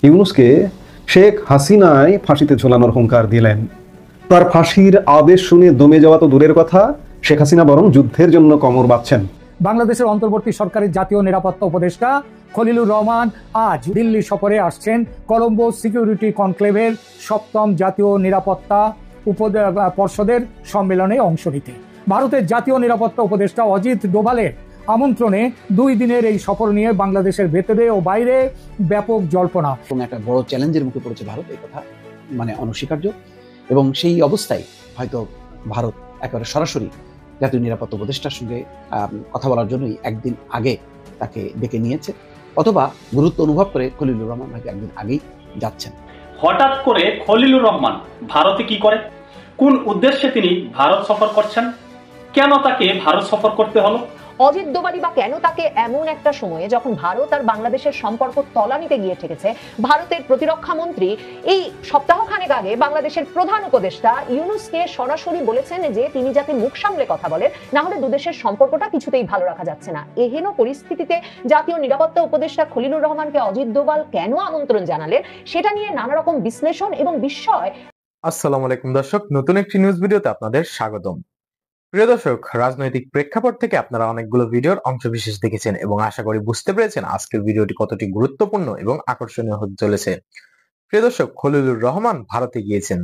ইউনূসকে শেখ হাসিনাই ফাঁসিতে ঝোলানোর হুঙ্কার দিলেন। তার ফাঁসির আদেশ শুনে দমে যাওয়া তো দূরের কথা, শেখ হাসিনা বরং যুদ্ধের জন্য কোমর বাঁধছেন। বাংলাদেশের অন্তর্বর্তী সরকারের জাতীয় নিরাপত্তা উপদেষ্টা খলিলুর রহমান আজ দিল্লি সফরে আসছেন কলম্বো সিকিউরিটি কনক্লেভের ৭ম জাতীয় নিরাপত্তা পর্ষদের সম্মেলনে অংশ নিতে। ভারতের জাতীয় নিরাপত্তা উপদেষ্টা অজিত ডোভালের আমন্ত্রণে 2 দিনের এই সফর নিয়ে বাংলাদেশের ভেতরে ও বাইরে ব্যাপক জল্পনা। একটা বড় চ্যালেঞ্জের মুখে পড়েছে ভারত, এই কথা অনস্বীকার্য। এবং সেই অবস্থায় হয়তো ভারত একেবারে সরাসরি জাতীয় নিরাপত্তা উপদেষ্টার সঙ্গে কথা বলার জন্যই একদিন আগে তাকে ডেকে নিয়েছে, অথবা গুরুত্ব অনুভব করে খলিলুর রহমান হয়তো একদিন আগেই যাচ্ছেন। হঠাৎ করে খলিলুর রহমান ভারতে কি করে, কোন উদ্দেশ্যে তিনি ভারত সফর করছেন, কেন তাকে ভারত সফর করতে হলো? অজিত ডোভালি বা কেন তাকে এমন একটা সময়ে, যখন ভারত আর বাংলাদেশের সম্পর্ক তলানিতে গিয়ে ঠেকেছে, ভারতের প্রতিরক্ষা মন্ত্রী এই সপ্তাহখানেক আগে বাংলাদেশের প্রধান উপদেষ্টা ইউনূসকে সরাসরি বলেছেন যে তিনি যাতে মুখ সামলে কথা বলেন, না হলে দুদেশের সম্পর্কটা কিছুতেই ভালো রাখা যাচ্ছে না। এহেন পরিস্থিতিতে জাতীয় নিরাপত্তা উপদেষ্টা খলিলুর রহমানকে অজিত ডোভাল কেন আমন্ত্রণ জানালেন, সেটা নিয়ে নানা রকম বিশ্লেষণ এবং বিস্ময়। আসসালামু আলাইকুম দর্শক, নতুন একটি নিউজ ভিডিওতে আপনাদের স্বাগতম। প্রিয় দর্শক, রাজনৈতিক প্রেক্ষাপট থেকে আপনারা অনেকগুলো ভিডিওর অংশবিশেষ দেখেছেন এবং আশা করি বুঝতে পেরেছেন আজকের ভিডিওটি কতটি গুরুত্বপূর্ণ এবং আকর্ষণীয় হতে চলেছে। প্রিয় দর্শক, খলিলুর রহমান ভারতে গিয়েছেন।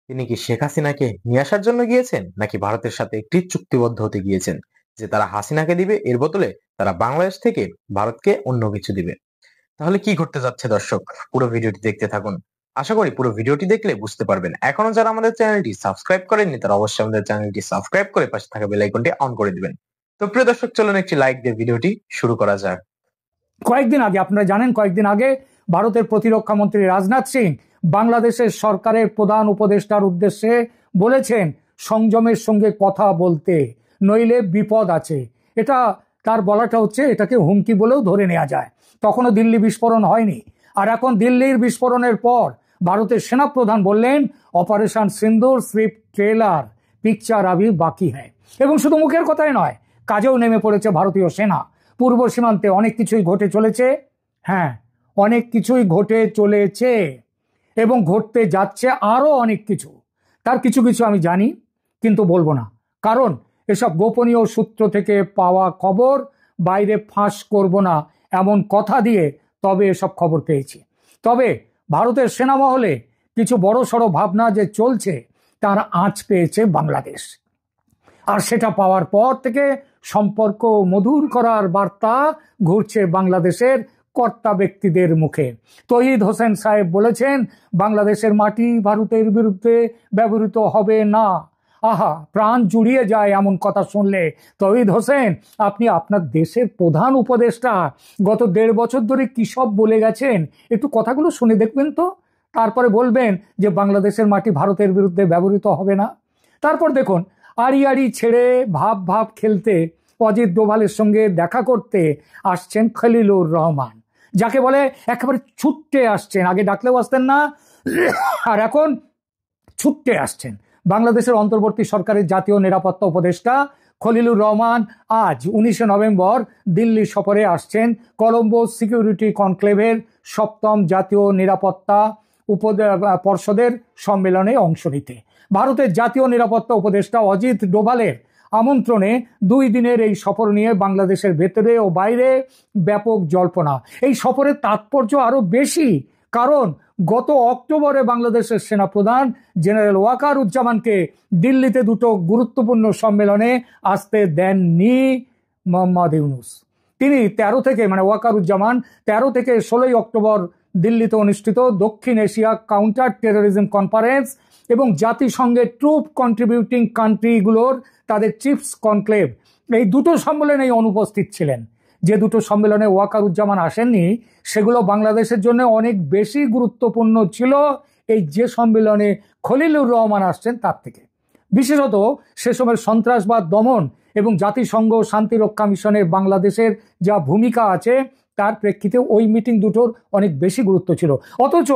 তিনি কি শেখ হাসিনাকে নিয়ে আসার জন্য গিয়েছেন, নাকি ভারতের সাথে একটি চুক্তিবদ্ধ হতে গিয়েছেন যে তারা হাসিনাকে দিবে, এর বদলে তারা বাংলাদেশ থেকে ভারতকে অন্য কিছু দিবে? তাহলে কি ঘটতে যাচ্ছে দর্শক, পুরো ভিডিওটি দেখতে থাকুন। আশা করি পুরো ভিডিওটি দেখলে বুঝতে পারবেন। এখনো যারা আমাদের চ্যানেলটি সাবস্ক্রাইব করেননি তারা অবশ্যই আমাদের চ্যানেলটি সাবস্ক্রাইব করে পাশে থাকা বেল আইকনটি অন করে দিবেন। তো প্রিয় দর্শক, চলুন একটি লাইক দিয়ে ভিডিওটি শুরু করা যাক। কয়েকদিন আগে, আপনারা জানেন, কয়েকদিন আগে ভারতের প্রতিরক্ষা মন্ত্রী রাজনাথ সিং বাংলাদেশের সরকারের প্রধান উপদেষ্টার উদ্দেশ্যে বলেছেন সংযমের সঙ্গে কথা বলতে, নইলে বিপদ আছে। এটা তার বলাটা হচ্ছে, এটাকে হুমকি বলেও ধরে নেওয়া যায়। তখনও দিল্লি বিস্ফোরণ হয়নি, আর এখন দিল্লির বিস্ফোরণের পর ভারতের সেনাপ্রধান বললেন অপারেশন সিন্দুর সির্ফ ট্রেলার, পিকচার আভি বাকি হ্যায়। এবং শুধু মুখের কথাই নয়, কাজেও নেমে পড়েছে ভারতীয় সেনা। পূর্ব সীমান্তে অনেক কিছুই ঘটে চলেছে, হ্যাঁ অনেক কিছুই ঘটে চলেছে এবং ঘটতে যাচ্ছে আরো অনেক কিছু। তার কিছু কিছু আমি জানি, কিন্তু বলবো না, কারণ এসব গোপনীয় সূত্র থেকে পাওয়া খবর বাইরে ফাঁস করব না এমন কথা দিয়ে তবে এসব খবর পেয়েছি। তবে ভারতের সেনামহলে কিছু বড় সড়ো ভাবনা যে চলছে, তার আঁচ পেয়েছে বাংলাদেশ। আর সেটা পাওয়ার পর থেকে সম্পর্ক মধুর করার বার্তা ঘুরছে বাংলাদেশের কর্তা ব্যক্তিদের মুখে। তৌহিদ হোসেন সাহেব বলেছেন বাংলাদেশের মাটি ভারতের বিরুদ্ধে ব্যবহৃত হবে না। আহা, প্রাণ জুড়িয়ে যায় এমন কথা শুনলে। তৌহিদ হোসেন, আপনি আপনার দেশের প্রধান উপদেষ্টা গত 1.5 বছর ধরে কি সব বলে গেছেন, একটু কথাগুলো শুনে দেখবেন তো, তারপরে বলবেন যে বাংলাদেশের মাটি ভারতের বিরুদ্ধে ব্যবহৃত হবে না। তারপর দেখুন, আড়ি আড়ি ছেড়ে ভাব খেলতে অজিত ডোভালের সঙ্গে দেখা করতে আসছেন খলিলুর রহমান, যাকে বলে একেবারে ছুট্টে আসছেন। আগে ডাকলেও আসতেন না, আর এখন ছুট্টে আসছেন। বাংলাদেশের অন্তর্বর্তী সরকারের জাতীয় নিরাপত্তা উপদেষ্টা খলিলুর রহমান আজ 19 নভেম্বর দিল্লি সফরে আসছেন কলম্বো সিকিউরিটি কনক্লেভের 7ম জাতীয় নিরাপত্তা পর্ষদের সম্মেলনে অংশ নিতে। ভারতের জাতীয় নিরাপত্তা উপদেষ্টা অজিত ডোভালের আমন্ত্রণে 2 দিনের এই সফর নিয়ে বাংলাদেশের ভেতরে ও বাইরে ব্যাপক জল্পনা। এই সফরের তাৎপর্য আরো বেশি, কারণ গত অক্টোবরে বাংলাদেশের সেনাপ্রধান জেনারেল ওয়াকারুজ্জামানকে দিল্লিতে 2টো গুরুত্বপূর্ণ সম্মেলনে আসতে দেননি মোহাম্মদ ইউনূস। তিনি 13 থেকে, ওয়াকারুজ্জামান 13 থেকে 16 অক্টোবর দিল্লিতে অনুষ্ঠিত দক্ষিণ এশিয়া কাউন্টার টেরোরিজম কনফারেন্স এবং জাতিসংঘের ট্রুপ কন্ট্রিবিউটিং কান্ট্রিগুলোর তাদের চিফস কনক্লেভ, এই 2টো সম্মেলনেই অনুপস্থিত ছিলেন। যে 2টো সম্মেলনে ওয়াকারুজ্জামান আসেননি, সেগুলো বাংলাদেশের জন্য অনেক বেশি গুরুত্বপূর্ণ ছিল এই যে সম্মেলনে খলিলুর রহমান আসছেন তার থেকে। বিশেষত সে সময় সন্ত্রাসবাদ দমন এবং জাতিসংঘ শান্তিরক্ষা মিশনে বাংলাদেশের যা ভূমিকা আছে তার প্রেক্ষিতে ওই মিটিং দুটোর অনেক বেশি গুরুত্ব ছিল। অথচ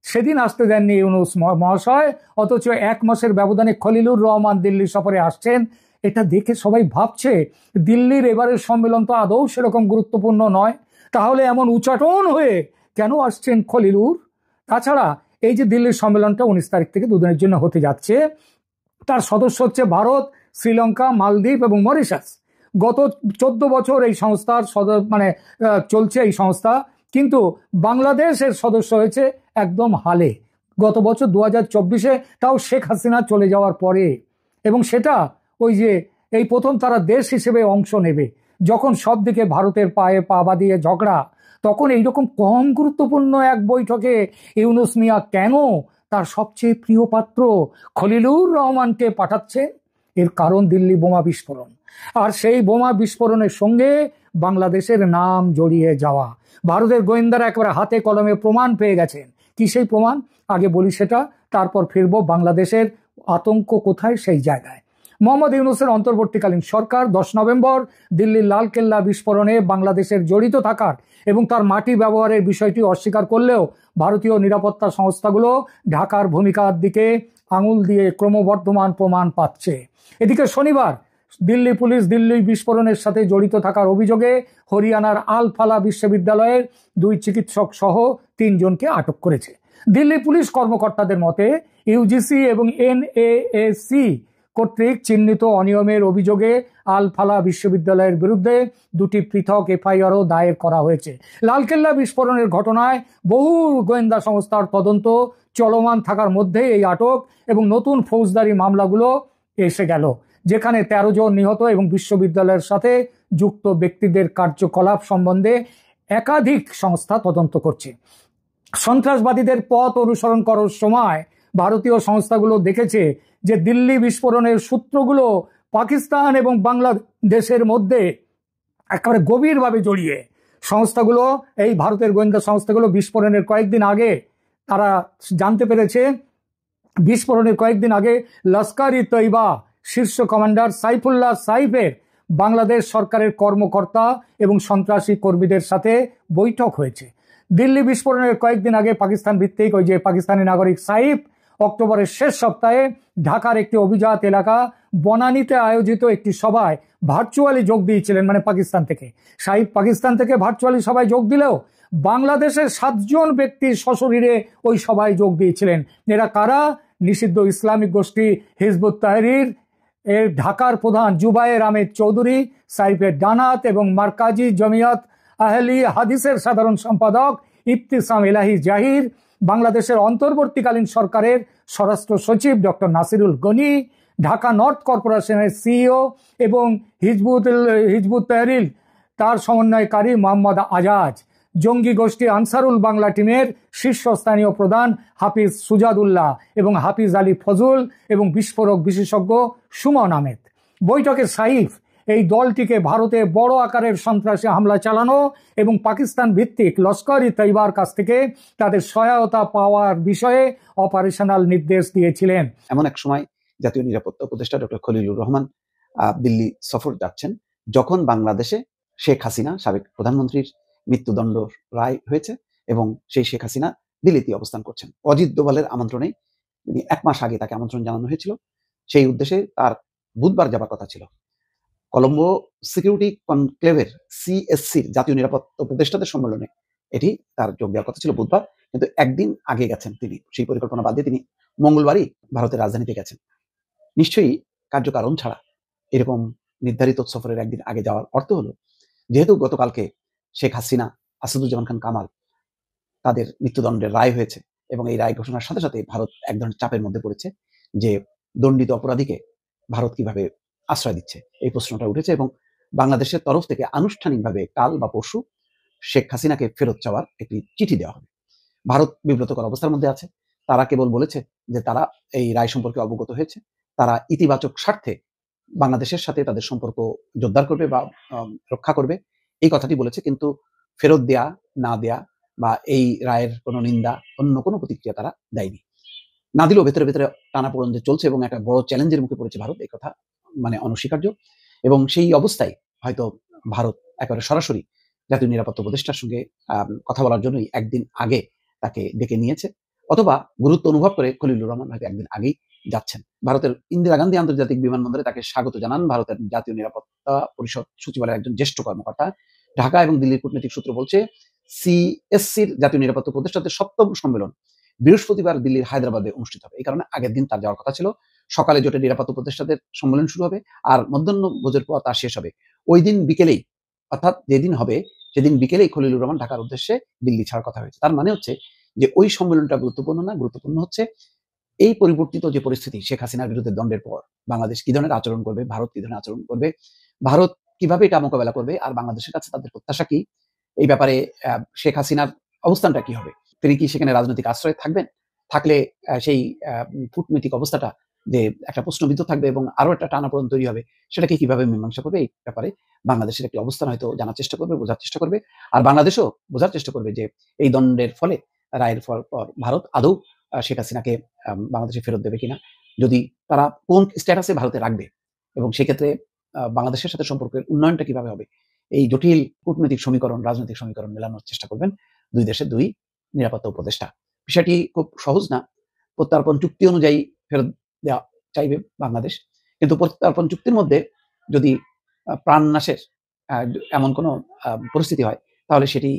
সেদিন আসতে দেননি ইউনূস মহাশয়, অথচ 1 মাসের ব্যবধানে খলিলুর রহমান দিল্লি সফরে আসছেন। এটা দেখে সবাই ভাবছে দিল্লির এবারের সম্মেলন তো আদৌ সেরকম গুরুত্বপূর্ণ নয়, তাহলে এমন উচাটন হয়ে কেন আসছেন খলিলুর? তাছাড়া এই যে দিল্লির সম্মেলনটা 19 তারিখ থেকে দুদিনের জন্য হতে যাচ্ছে, তার সদস্য হচ্ছে ভারত, শ্রীলঙ্কা, মালদ্বীপ এবং মরিশাস। গত 14 বছর এই সংস্থার চলছে এই সংস্থা, কিন্তু বাংলাদেশের সদস্য হয়েছে একদম হালে, গত বছর 2024-এ, তাও শেখ হাসিনা চলে যাওয়ার পরে। এবং সেটা ওই যে এই প্রথম তারা দেশ হিসেবে অংশ নেবে, যখন সব দিকে ভারতের পায়ে পা বাঁধিয়ে ঝগড়া, তখন এইরকম কম গুরুত্বপূর্ণ এক বৈঠকে ইউনূস মিয়া কেন তার সবচেয়ে প্রিয় পাত্র খলিলুর রহমানকে পাঠাচ্ছে? এর কারণ দিল্লি বোমা বিস্ফোরণ, আর সেই বোমা বিস্ফোরণের সঙ্গে বাংলাদেশের নাম জড়িয়ে যাওয়া। ভারতের গোয়েন্দারা একেবারে হাতে কলমে প্রমাণ পেয়ে গেছেন। কি সেই প্রমাণ? আগে বলি সেটা, তারপর ফিরবো বাংলাদেশের আতঙ্ক কোথায় সেই জায়গায়। মোহাম্মদ ইউনূসের অন্তর্বর্তীকালীন সরকার 10 নভেম্বর দিল্লির লালকেল্লা বিস্ফোরণে বাংলাদেশের জড়িত থাকার এবং তার মাটি ব্যবহারের বিষয়টি অস্বীকার করলেও ভারতীয় নিরাপত্তা সংস্থাগুলো ঢাকার ভূমিকার দিকে আঙুল দিয়ে ক্রমবর্ধমান প্রমাণ পাচ্ছে। এদিকে শনিবার দিল্লি পুলিশ দিল্লি বিস্ফোরণের সাথে জড়িত থাকার অভিযোগে হরিয়ানার আল ফালা বিশ্ববিদ্যালয়ের 2 চিকিৎসক সহ 3 জনকে আটক করেছে। দিল্লি পুলিশ কর্মকর্তাদের মতে ইউজিসি এবং এনএএসি কর্তৃক চিহ্নিত অনিয়মের অভিযোগে আল ফালা বিশ্ববিদ্যালয়ের বিরুদ্ধে 2টি পৃথক এফআইআরও দায়ের করা হয়েছে। লালকেল্লা বিস্ফোরণের ঘটনায় বহু গোয়েন্দা সংস্থার তদন্ত চলমান থাকার মধ্যে এই আটক এবং নতুন ফৌজদারি মামলাগুলো এসে গেল, যেখানে 13 জন নিহত এবং বিশ্ববিদ্যালয়ের সাথে যুক্ত ব্যক্তিদের কার্যকলাপ সম্বন্ধে একাধিক সংস্থা তদন্ত করছে। সন্ত্রাসবাদীদের পথ অনুসরণ করার সময় ভারতীয় সংস্থাগুলো দেখেছে যে দিল্লি বিস্ফোরণের সূত্রগুলো পাকিস্তান এবং বাংলাদেশের মধ্যে একেবারে গভীরভাবে জড়িয়ে। সংস্থাগুলো, এই ভারতের গোয়েন্দা সংস্থাগুলো বিস্ফোরণের কয়েকদিন আগে তারা জানতে পেরেছে, বিস্ফোরণের কয়েকদিন আগে লস্কর-ই-তৈবা শীর্ষ কমান্ডার সাইফুল্লাহ সাইফের বাংলাদেশ সরকারের কর্মকর্তা এবং সন্ত্রাসী কর্মীদের সাথে বৈঠক হয়েছে। দিল্লি বিস্ফোরণের কয়েকদিন আগে পাকিস্তান ভিত্তিক ওই যে পাকিস্তানি নাগরিক সাইফ অক্টোবরের শেষ সপ্তাহে ঢাকার একটি অভিজাত এলাকা বনানীতে আয়োজিত একটি সভায় ভার্চুয়ালি যোগ দিয়েছিলেন, পাকিস্তান থেকে। সাইফ পাকিস্তান থেকে ভার্চুয়ালি সভায় যোগ দিলেও বাংলাদেশের 7 জন ব্যক্তি সশরীরে ওই সভায় যোগ দিয়েছিলেন। এরা কারা? নিষিদ্ধ ইসলামিক গোষ্ঠী হিজবুত তাহরির এর ঢাকার প্রধান জুবায়ের আহমেদ চৌধুরী, সাইফের ডানাত এবং মার্কাজি জমিয়ত আহলি হাদিসের সাধারণ সম্পাদক ইবতিসাম এলাহি জাহির, বাংলাদেশের অন্তর্বর্তীকালীন সরকারের স্বরাষ্ট্র সচিব ডক্টর নাসিরুল গনি, ঢাকা নর্থ কর্পোরেশনের সিইও এবং হিজবুত তাহরির তার সমন্বয়কারী মোহাম্মদ আজাজ, জঙ্গি গোষ্ঠী আনসারুল বাংলা টিমের শীর্ষস্থানীয় প্রধান হাফিজ সুজাদুল্লাহ এবং হাফিজ আলী ফজল এবং বিস্ফোরক বিশেষজ্ঞ সুমন আহমেদ। বৈঠকে সাইফ এই দলটিকে ভারতে বড় আকারের সন্ত্রাসী হামলা চালানো এবং পাকিস্তান ভিত্তিক লস্কর-ই-তৈবার কাছ থেকে তাদের সহায়তা পাওয়ার বিষয়ে অপারেশনাল নির্দেশ দিয়েছিলেন। এমন এক সময় জাতীয় নিরাপত্তা উপদেষ্টা ডক্টর খলিলুর রহমান দিল্লি সফর যাচ্ছেন, যখন বাংলাদেশে শেখ হাসিনা সাবেক প্রধানমন্ত্রীর মৃত্যুদণ্ড রায় হয়েছে এবং সেই শেখ হাসিনা দিল্লিতে অবস্থান করছেন। অজিত দোভালের আমন্ত্রণে, 1 মাস আগে তাকে আমন্ত্রণ জানানো হয়েছিল। সেই উদ্দেশ্যে তার বুধবার যাবার কথা ছিল। কলম্বো সিকিউরিটি কনক্লেভের সিএসসির জাতীয় নিরাপত্তা উপদেষ্টাদের সম্মেলনে এটি তার যোগ দেওয়ার কথা ছিল বুধবার, কিন্তু একদিন আগে গেছেন তিনি। সেই পরিকল্পনা বাদ দিয়ে তিনি মঙ্গলবারই ভারতের রাজধানীতে গেছেন। নিশ্চয়ই কার্যকারণ ছাড়া এরকম নির্ধারিত সফরের একদিন আগে যাওয়ার অর্থ হলো, যেহেতু গতকালকে শেখ হাসিনা, আসাদুজ্জামান খান কামাল তাদের মৃত্যুদণ্ডের রায় হয়েছে এবং এই রায় ঘোষণার সাথে সাথে ভারত এক ধরনের চাপের মধ্যে পড়েছে যে দণ্ডিত অপরাধীকে ভারত কিভাবে আশ্রয় দিচ্ছে, এই প্রশ্নটা উঠেছে এবং বাংলাদেশের তরফ থেকে আনুষ্ঠানিকভাবে কাল বা পরশু শেখ হাসিনাকে ফেরত চাওয়ার একটি চিঠি দেওয়া হবে। ভারত বিব্রতকর অবস্থার মধ্যে আছে। তারা কেবল বলেছে যে তারা এই রায় সম্পর্কে অবগত হয়েছে, তারা ইতিবাচক স্বার্থে বাংলাদেশের সাথে তাদের সম্পর্ক জোরদার করবে বা রক্ষা করবে, এই কথাটি বলেছে। কিন্তু ফেরত দেয়া না দেয়া বা এই রায়ের কোনো নিন্দা, অন্য কোনো প্রতিক্রিয়া তারা দেয়নি। না দিলেও ভেতরে ভেতরে টানাপোড়েন যে চলছে এবং একটা বড় চ্যালেঞ্জের মুখে পড়েছে ভারত, এই কথা অনস্বীকার্য। এবং সেই অবস্থায় হয়তো ভারত একেবারে সরাসরি জাতীয় নিরাপত্তা উপদেষ্টার সঙ্গে কথা বলার জন্যই একদিন আগে তাকে ডেকে নিয়েছে, অথবা গুরুত্ব অনুভব করে খলিলুর রহমান হয়তো একদিন আগেই যাচ্ছেন। ভারতের ইন্দিরা গান্ধী আন্তর্জাতিক বিমানবন্দরে তাকে স্বাগত জানান ভারতের জাতীয় নিরাপত্তা পরিষদ সচিবালয়ের একজন জ্যেষ্ঠ কর্মকর্তা। ঢাকা এবং দিল্লির কূটনৈতিক সূত্র বলছে, সিএসসির জাতীয় নিরাপত্তা উপদেষ্টাদের 7ম সম্মেলন বৃহস্পতিবার দিল্লির হায়দ্রাবাদে অনুষ্ঠিত হবে। এই কারণে আগের দিন তার যাওয়ার কথা ছিল। সকালে জোটের নিরাপত্তা উপদেষ্টাদের সম্মেলন শুরু হবে, আর মধ্যাহ্ন ভোজের পর তা শেষ হবে। ওই দিন বিকেলেই, অর্থাৎ যেদিন হবে সেদিন বিকেলেই খলিলুর রহমান ঢাকার উদ্দেশ্যে দিল্লি ছাড়ার কথা হয়েছে। তার মানে হচ্ছে যে ওই সম্মেলনটা গুরুত্বপূর্ণ না, গুরুত্বপূর্ণ হচ্ছে এই পরিবর্তিত যে পরিস্থিতি, শেখ হাসিনার বিরুদ্ধে দণ্ডের পর বাংলাদেশ কি ধরনের আচরণ করবে, ভারত কি ধরনের আচরণ করবে, ভারত কিভাবে এটা মোকাবেলা করবে, আর বাংলাদেশের কাছে তাদের প্রত্যাশা কি, এই ব্যাপারে শেখ হাসিনার অবস্থানটা কি হবে, তিনি কি সেখানে রাজনৈতিক আশ্রয়ে থাকবেন, থাকলে সেই কূটনৈতিক অবস্থাটা যে একটা প্রশ্নবিদ্ধ থাকবে এবং আরো একটা টানাপোড়েন তৈরি হবে, সেটাকে কিভাবে মীমাংসা করবে, এই ব্যাপারে বাংলাদেশের একটি অবস্থান হয়তো জানার চেষ্টা করবে, বোঝার চেষ্টা করবে। আর বাংলাদেশও বোঝার চেষ্টা করবে যে এই দণ্ডের ফলে, রায়ের পর ভারত আদৌ শেখ হাসিনাকে বাংলাদেশে ফেরত দেবে কিনা, যদি তারা কোন স্ট্যাটাসে ভারতে রাখবে, এবং সেক্ষেত্রে বাংলাদেশের সাথে সম্পর্কের উন্নয়নটা কিভাবে হবে, এই জটিল কূটনৈতিক সমীকরণ, রাজনৈতিক সমীকরণ মেলানোর চেষ্টা করবেন দুই দেশের দুই নিরাপত্তা উপদেষ্টা। বিষয়টি খুব সহজ না। প্রত্যর্পণ চুক্তি অনুযায়ী ফেরত দেওয়া চাইবে বাংলাদেশ, কিন্তু প্রত্যর্পণ চুক্তির মধ্যে যদি প্রাণনাশের এমন কোনো পরিস্থিতি হয়, তাহলে সেটি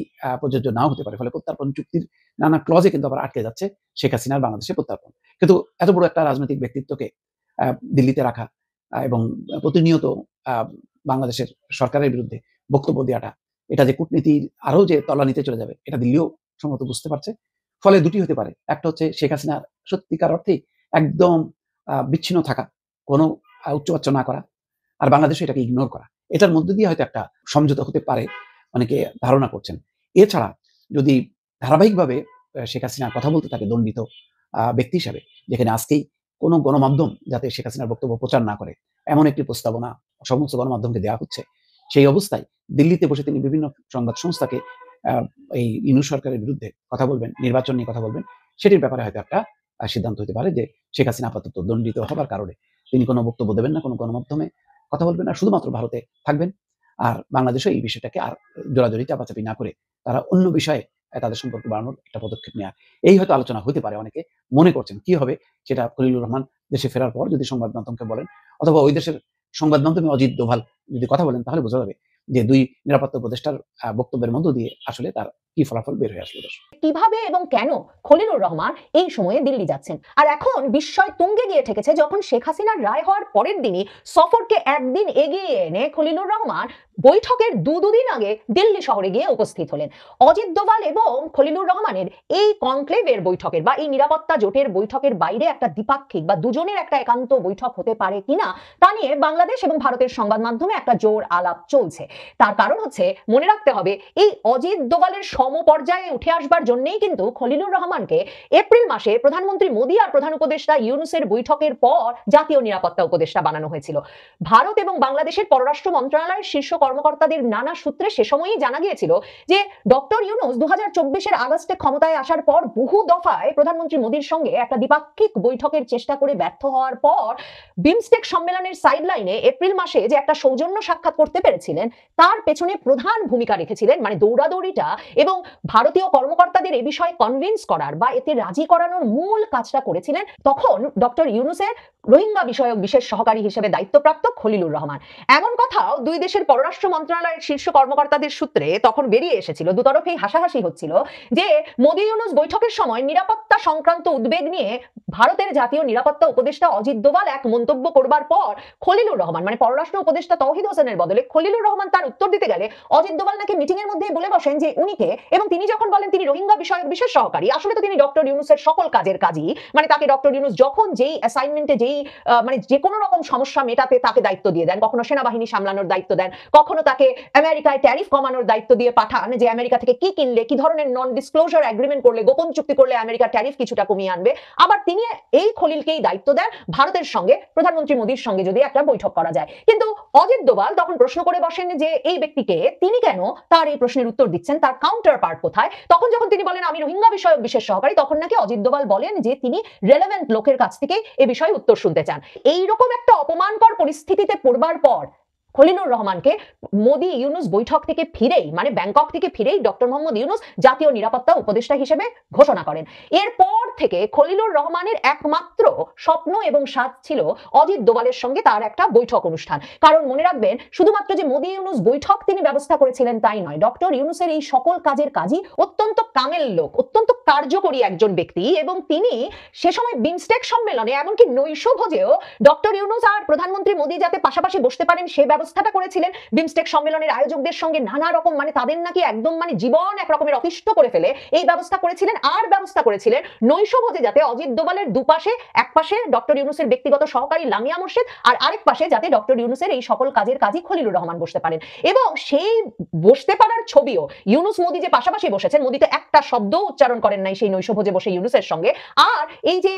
প্রযোজ্য নাও হতে পারে। ফলে প্রত্যর্পণ চুক্তির নানা ক্লজে কিন্তু আবার আটকে যাচ্ছে শেখ হাসিনার বাংলাদেশে প্রত্যর্পণ। কিন্তু এত বড় একটা রাজনৈতিক ব্যক্তিত্বকে দিল্লিতে রাখা এবং প্রতিনিয়ত বাংলাদেশের সরকারের বিরুদ্ধে বক্তব্য দেওয়াটা, এটা যে কূটনীতির আরো যে তলানিতে চলে যাবে, এটা দিল্লিও সম্ভবত বুঝতে পারছে। ফলে দুটি হতে পারে, একটা হচ্ছে শেখ হাসিনার সত্যিকার অর্থে একদম বিচ্ছিন্ন থাকা, কোনো উচ্চবাচ্য না করা, আর বাংলাদেশে এটাকে ইগনোর করা। এটার মধ্যে দিয়ে হয়তো একটা সমঝোতা হতে পারে, অনেকে ধারণা করছেন। এছাড়া যদি ধারাবাহিকভাবে শেখ হাসিনা কথা বলতে থাকে দণ্ডিত ব্যক্তি হিসাবে, যেখানে আজকেই কোনো গণমাধ্যম যাতে শেখ হাসিনার বক্তব্য প্রচার না করে, এমন একটি প্রস্তাবনা সমস্ত গণমাধ্যমকে দেওয়া হচ্ছে, সেই অবস্থায় দিল্লিতে বসে তিনি বিভিন্ন সংবাদ সংস্থাকে এই ইউনূস সরকারের বিরুদ্ধে কথা বলবেন, নির্বাচন নিয়ে কথা বলবেন, সেটির ব্যাপারে হয়তো একটা সিদ্ধান্ত হতে পারে যে শেখ হাসিনা আপাতত দণ্ডিত হবার কারণে তিনি কোনো বক্তব্য দেবেন না, কোনো গণমাধ্যমে কথা বলবেন না, শুধুমাত্র ভারতে থাকবেন। আর বাংলাদেশও এই বিষয়টাকে আর জোরাজোরি চাপাচাপি না করে তারা অন্য বিষয়ে তাদের সম্পর্ক বাড়ানোর একটা পদক্ষেপ নেওয়া, এই হয়তো আলোচনা হতে পারে। অনেকে মনে করছেন কি হবে সেটা খলিলুর রহমান দেশে ফেরার পর যদি সংবাদ মাধ্যমকে বলেন, অথবা ওই দেশের সংবাদ মাধ্যমে অজিত দোভাল যদি কথা বলেন, তাহলে বোঝা যাবে যে দুই নিরাপত্তা উপদেষ্টার বক্তব্যের মধ্য দিয়ে আসলে তার কি ফলাফল বের হয়ে আসলো। কিভাবে এবং কেন খলিলুর রহমান এই সময়ে দিল্লি যাচ্ছেন, আর এখন বিস্ময় তুঙ্গে গিয়ে ঠেকেছে যখন শেখ হাসিনার রায় হওয়ার পরের দিনই সফরকে একদিন এগিয়ে এনে খলিলুর রহমান বৈঠকের দুদিন আগে দিল্লি শহরে গিয়ে উপস্থিত হলেন। অজিত দোভাল এবং খলিলুর রহমানের এই কনক্লেভের বৈঠকের বা এই নিরাপত্তা জোটের বৈঠকের বাইরে একটা দ্বিপাক্ষিক বা দুজনের একটা একান্ত বৈঠক হতে পারে কিনা তা নিয়ে বাংলাদেশ এবং ভারতের সংবাদ মাধ্যমে একটা জোর আলাপ চলছে। তার কারণ হচ্ছে, মনে রাখতে হবে, এই অজিত দোভালের সমপর্যায়ে উঠে আসবার জন্যই কিন্তু খলিলুর রহমানকে এপ্রিল মাসে প্রধানমন্ত্রী মোদী আর প্রধান উপদেষ্টা ইউনূসের বৈঠকের পর জাতীয় নিরাপত্তা উপদেষ্টা বানানো হয়েছিল। ভারত এবং বাংলাদেশের পররাষ্ট্র মন্ত্রণালয়ের শীর্ষ কর্মকর্তাদের নানা সূত্রে সে সময়ই জানা গিয়েছিল যে ডক্টর ইউনূস 2024-এর আগস্টে ক্ষমতায় আসার পর বহু দফায় প্রধানমন্ত্রী মোদীর সঙ্গে একটা দ্বিপাক্ষিক বৈঠকের চেষ্টা করে ব্যর্থ হওয়ার পর বিমস্টেক সম্মেলনের সাইডলাইনে এপ্রিল মাসে যে একটা সৌজন্য সাক্ষাৎ করতে পেরেছিলেন, তার পেছনে প্রধান ভূমিকা রেখেছিলেন, মানে দৌড়াদৌড়িটা এবং ভারতীয় কর্মকর্তাদের এ বিষয়ে কনভিন্স করার বা এতে রাজি করানোর মূল কাজটা করেছিলেন তখন ডক্টর ইউনূসের রোহিঙ্গা বিষয়ক বিশেষ সহকারী হিসেবে দায়িত্বপ্রাপ্ত খলিলুর রহমান। এমন কথাও দুই দেশের পররাষ্ট্র মন্ত্রণালয়ের শীর্ষ কর্মকর্তাদের সূত্রে তখন বেরিয়ে এসেছিল। দুতরফেই হাসাহাসি হচ্ছিল যে মোদী ইউনূস বৈঠকের সময় নিরাপত্তা সংক্রান্ত উদ্বেগ নিয়ে ভারতের জাতীয় নিরাপত্তা উপদেষ্টা অজিত দোভাল এক মন্তব্য করবার পর খলিলুর রহমান, মানে পররাষ্ট্র উপদেষ্টা তৌহিদ হোসেনের বদলে খলিলুর রহমান তার উত্তর দিতে গেলে অজিত দোভাল নাকি মিটিং এর মধ্যে বলে বসেন যে উনিকে, এবং তিনি যখন বলেন তিনি রোহিঙ্গা বিষয়ক বিশেষ সহকারী, আসলে তো তিনি ডক্টর ইউনূসের সকল কাজের কাজই, মানে তাকে ডক্টর ইউনূস যখন যেই অ্যাসাইনমেন্টে যেই মানে যে কোনো রকম সমস্যা মেটাতে তাকে দায়িত্ব দিয়ে দেন, কখনো সেনাবাহিনী সামলানোর দায়িত্ব দেন, কখনো তাকে আমেরিকায় ট্যারিফ কমানোর দায়িত্ব দিয়ে পাঠান, যে আমেরিকা থেকে কি কিনলে, কি ধরনের নন ডিসক্লোজার এগ্রিমেন্ট করলে, গোপন চুক্তি করলে আমেরিকা ট্যারিফ কিছুটা কমিয়ে আনবে। আবার তিনি এই খলিলকেই দায়িত্ব দেন ভারতের সঙ্গে প্রধানমন্ত্রী মোদীর সঙ্গে যদি একটা বৈঠক করা যায়। কিন্তু অজিত দোভাল তখন প্রশ্ন করে বসেন যে এই ব্যক্তিকে, তিনি কেন তার এই প্রশ্নের উত্তর দিচ্ছেন, তার কাউন্টার পার্ট কোথায়? তখন যখন তিনি বলেন আমি রোহিঙ্গা বিষয়ক বিশেষ সহকারী, তখন নাকি অজিত দোভাল বলেন যে তিনি রেলেভেন্ট লোকের কাছ থেকে এই বিষয়ে উত্তর শুনতে চান। এইরকম একটা অপমানকর পরিস্থিতিতে পড়বার পর খলিলুর রহমানকে মোদি ইউনুস বৈঠক থেকে ফিরেই, মানে ব্যাংকক থেকে ফিরেই ডক্টর মোহাম্মদ ইউনুস জাতীয় নিরাপত্তা উপদেষ্টা হিসেবে ঘোষণা করেন। এরপর থেকে খলিলুর রহমানের একমাত্র স্বপ্ন এবং স্বাদ ছিল অজিত দোভালের সঙ্গে তার একটা বৈঠক অনুষ্ঠান। কারণ মনে রাখবেন, শুধুমাত্র যে মোদি ইউনুস বৈঠক তিনি ব্যবস্থা করেছিলেন তাই নয়, ডক্টর ইউনুসের এই সকল কাজের কাজই অত্যন্ত কামেল লোক, অত্যন্ত কার্যকরী একজন ব্যক্তি, এবং তিনি সে সময় বিমস্টেক সম্মেলনে এমনকি নৈশভোজেও ডক্টর ইউনুস আর প্রধানমন্ত্রী মোদি যাতে পাশাপাশি বসতে পারেন সে ব্যবস্থাটা করেছিলেন। বিমস্টেক সম্মেলনের আয়োজকদের সঙ্গে নানা রকম, মানে তাদের নাকি একদম মানে জীবন এক রকমের অতিষ্ঠ করে ফেলে এই ব্যবস্থা করেছিলেন। আর ব্যবস্থা করেছিলেন নৈশভোজে যাতে অজিত দোভালের দুপাশে, এক পাশে ডক্টর ইউনুসের ব্যক্তিগত সহকারী লামিয়া মোর্শেদ আর আরেক পাশে যাতে ডক্টর ইউনুসের এই সকল কাজের কাজই খলিলুর রহমান বসতে পারেন। এবং সেই বসতে পারার ছবিও ইউনুস মোদি যে পাশাপাশি বসেছেন, মোদি তো একটা শব্দ উচ্চারণ করেন নাই সেই নৈশভোজে বসে ইউনুসের সঙ্গে, আর এই যে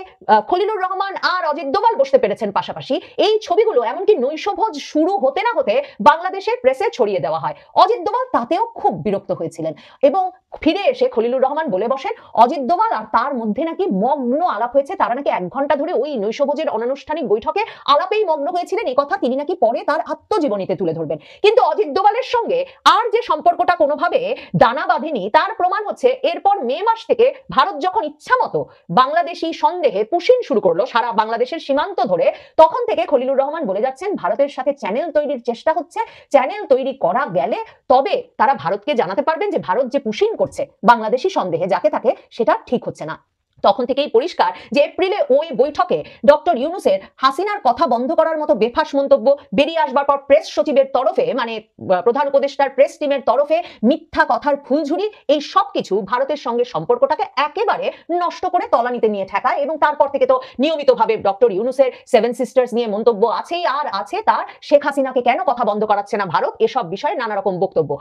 খলিলুর রহমান আর অজিত দোভাল বসতে পেরেছেন পাশাপাশি, এই ছবিগুলো এমনকি নৈশভোজ শুরু হতে না হতে বাংলাদেশের প্রেসে ছড়িয়ে দেওয়া হয়। অজিত দোভাল তাতেও খুব বিরক্ত হয়েছিলেন এবং ফিরে এসে খলিলুর রহমান বলে বসেন অজিত দোভাল আর তার মধ্যে নাকি মগ্ন আলাপ হয়েছে, তারা নাকি 1 ঘন্টা ধরে ওই নৈশভোজের অনানুষ্ঠানিক বৈঠকে আলাপেই মগ্ন হয়েছিলেন। এই কথা তিনি নাকি পরে তার আত্মজীবনীতে তুলে ধরবেন। কিন্তু অজিত দোভালের সঙ্গে আর যে সম্পর্কটা কোনোভাবে দানা বাঁধেনি তার প্রমাণ হচ্ছে এরপর মে মাস থেকে ভারত যখন ইচ্ছা মতো বাংলাদেশি সন্দেহে পুশিন শুরু করলো সারা বাংলাদেশের সীমান্ত ধরে, তখন থেকে খলিলুর রহমান বলে যাচ্ছেন ভারতের সাথে চ্যানেল তৈরির চেষ্টা হচ্ছে, চ্যানেল তৈরি করা গেলে তবে তারা ভারতকে জানাতে পারবেন যে ভারত যে পুশিন করছে বাংলাদেশি সন্দেহে যাকে তাকে, সেটা ঠিক হচ্ছে না। তখন থেকেই পরিষ্কার যে এপ্রিলে ওই বৈঠকে ডক্টর ইউনুসের হাসিনার কথা বন্ধ করার মতো বেফাস মন্তব্য বেরিয়ে আসবার পর প্রেস সচিবের তরফে, মানে প্রধান উপদেষ্টার প্রেস টিমের তরফে মিথ্যা কথার ফুলঝুরি, এই সব কিছু ভারতের সঙ্গে সম্পর্কটাকে একেবারে নষ্ট করে তলানিতে নিয়ে ঠেকায়। এবং তারপর থেকে তো নিয়মিতভাবে ডক্টর ইউনুসের 7 সিস্টার্স নিয়ে মন্তব্য আছেই, আর আছে তার শেখ হাসিনাকে কেন কথা বন্ধ করাচ্ছে না ভারত, এসব বিষয়ে নানা রকম বক্তব্য।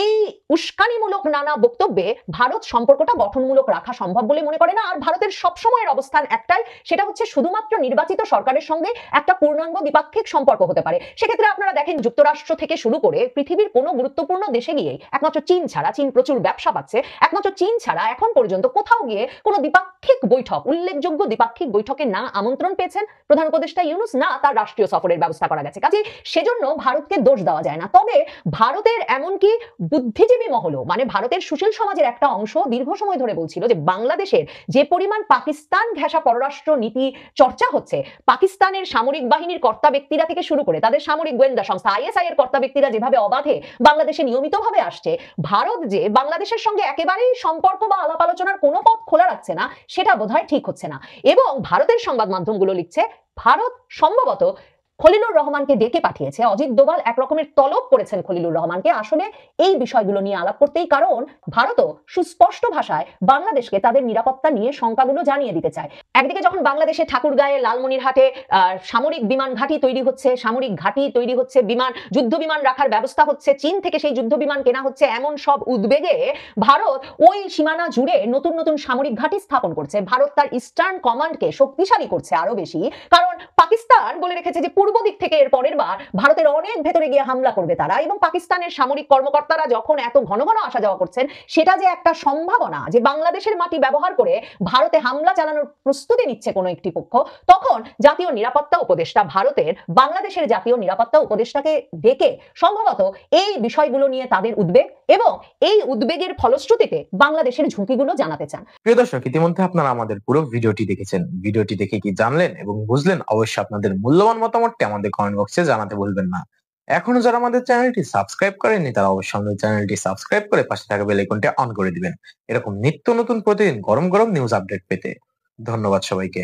এই উস্কানিমূলক নানা বক্তব্যে ভারত সম্পর্কটা গঠনমূলক রাখা সম্ভব বলে মনে করে না। আর ভারতের সবসময়ের অবস্থান একটাই, সেটা হচ্ছে শুধুমাত্র নির্বাচিত সরকারের সঙ্গে একটা পূর্ণাঙ্গ দ্বিপাক্ষিক সম্পর্ক হতে পারে। সেক্ষেত্রে আপনারা দেখেন যুক্তরাষ্ট্র থেকে শুরু করে পৃথিবীর কোনো গুরুত্বপূর্ণ দেশে গিয়ে, একমাত্র চীন ছাড়া, চীন প্রচুর ব্যবসা পাচ্ছে, একমাত্র চীন ছাড়া এখন পর্যন্ত কোথাও গিয়ে কোনো দ্বিপাক্ষিক বৈঠক, উল্লেখযোগ্য দ্বিপাক্ষিক বৈঠকে না আমন্ত্রণ পেয়েছেন প্রধান উপদেষ্টা ইউনুস, না তার রাষ্ট্রীয় সফরের ব্যবস্থা করা গেছে। কাজে সেজন্য ভারতকে দোষ দেওয়া যায় না। তবে ভারতের এমনকি বুদ্ধিজীবী মহলও, মানে ভারতের সুশীল সমাজের একটা অংশ দীর্ঘ সময় ধরে বলছিল যে বাংলাদেশের যে পরিমাণ পাকিস্তান ঘেঁষা পররাষ্ট্র নীতি চর্চা হচ্ছে, পাকিস্তানের সামরিক বাহিনীর কর্তা ব্যক্তিরা থেকে শুরু করে তাদের সামরিক গোয়েন্দা সংস্থা আইএসআই এর কর্তা ব্যক্তিরা যেভাবে অবাধে বাংলাদেশে নিয়মিতভাবে আসছে, ভারত যে বাংলাদেশের সঙ্গে একেবারেই সম্পর্ক বা আলাপ আলোচনার কোনো পথ খোলা রাখছে না, সেটা বোধহয় ঠিক হচ্ছে না। এবং ভারতের সংবাদ মাধ্যমগুলো লিখছে ভারত সম্ভবত খলিলুর রহমানকে ডেকে পাঠিয়েছে, অজিত দোভাল এক রকমের তলব করেছেন খলিলুর রহমানকে আসলে এই বিষয়গুলো নিয়ে আলাপ করতেই, কারণ ভারতও সুস্পষ্ট ভাষায় বাংলাদেশকে তাদের নিরাপত্তা নিয়ে শঙ্কাগুলো জানিয়ে দিতে চায়। একদিকে যখন বাংলাদেশে ঠাকুরগাঁয়ে লালমনিরহাটে সামরিক বিমান ঘাঁটি তৈরি হচ্ছে, সামরিক ঘাঁটি তৈরি হচ্ছে, বিমান যুদ্ধ বিমান রাখার ব্যবস্থা হচ্ছে, চীন থেকে সেই যুদ্ধ বিমান কেনা হচ্ছে, এমন সব উদ্বেগে ভারত ওই সীমানা জুড়ে নতুন নতুন সামরিক ঘাঁটি স্থাপন করছে। ভারত তার ইস্টার্ন কমান্ডকে শক্তিশালী করছে আরো বেশি, কারণ পাকিস্তান বলে রেখেছে যে পূর্ব দিক থেকে এর পরের বার ভারতের অনেক ভেতরে গিয়ে হামলা করবে তারা। এবং পাকিস্তানের সামরিক কর্মকর্তারা যখন এত ঘন ঘন আসা যাওয়া করছেন, সেটা যে একটা সম্ভাবনা যে বাংলাদেশের মাটি ব্যবহার করে ভারতে হামলা চালানোর প্রস্তুতি নিচ্ছে কোনো একটি পক্ষ, তখন জাতীয় নিরাপত্তা উপদেষ্টা ভারতের বাংলাদেশের জাতীয় নিরাপত্তা উপদেষ্টাকে ডেকে সম্ভবত এই বিষয়গুলো নিয়ে তাদের উদ্বেগ এবং এই উদ্বেগের ফলশ্রুতিতে বাংলাদেশের ঝুঁকিগুলো জানাতে চান। প্রিয় দর্শক, ইতিমধ্যে আপনারা আমাদের পুরো ভিডিওটি দেখেছেন। ভিডিওটি দেখে কি জানলেন এবং বুঝলেন? অবশ্যই আপনাদের মূল্যবান মতামতটি আমাদের কমেন্ট বক্সে জানাতে ভুলবেন না। এখনো যারা আমাদের চ্যানেলটি সাবস্ক্রাইব করেননি তারা অবশ্যই আমাদের চ্যানেলটি সাবস্ক্রাইব করে পাশে থাকা বেল আইকনটি অন করে দিবেন এরকম নিত্য নতুন প্রতিদিন গরম গরম নিউজ আপডেট পেতে। ধন্যবাদ সবাইকে।